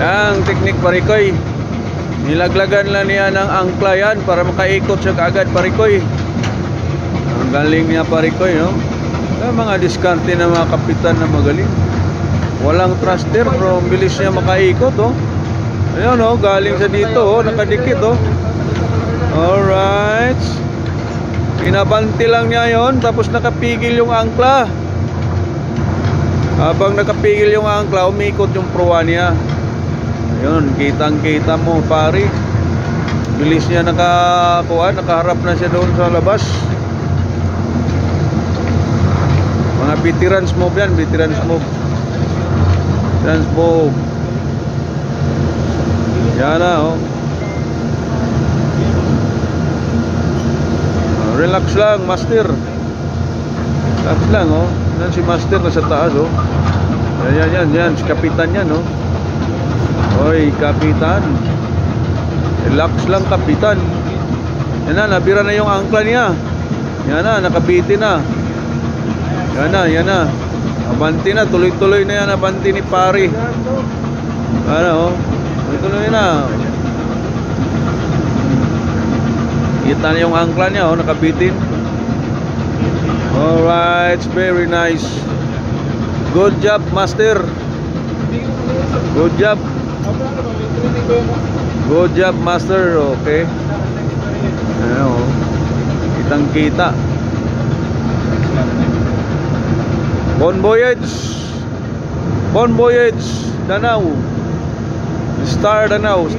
Ang teknik parikoy, nilaglagan lang niya ng angkla yan para makaikot siya kaagad parikoy. Ang galing niya parikoy, no? Mga diskarte ng mga kapitan na magaling. Walang thruster pero bilis niya makaikot, oh. Ayun, oh, galing sa dito, oh, nakadikit, oh. Alright. Pinabanti lang niya yon, tapos nakapigil yung angkla. Habang nakapigil yung angkla, umikot yung proa niya. Ayun, kitang-kita mo, pare. Bilis niya nakaharap na siya doon sa labas. Mga veterans move yan, veterans move. Veterans move. Yan na, oh. Relax lang, master. Relax lang, oh. Yan si master nasa taas, oh. Yan, si kapitan yan, oh. Oy, kapitan. Relax lang, kapitan. Yan na, nabira na yung angkla niya. Yan na, nakabiti na. Yan na. Abanti na, tuloy-tuloy na yan, abanti ni pare. Ano, oh. Tuloy-tuloy na. Kita na yung angkla niya, oh, nakabitin. Alright, very nice. Good job, master. Good job. Good job, master. Okay. Ayan, oh. Kitang kita. Bon voyage. Bon voyage. Danau. Star Danau.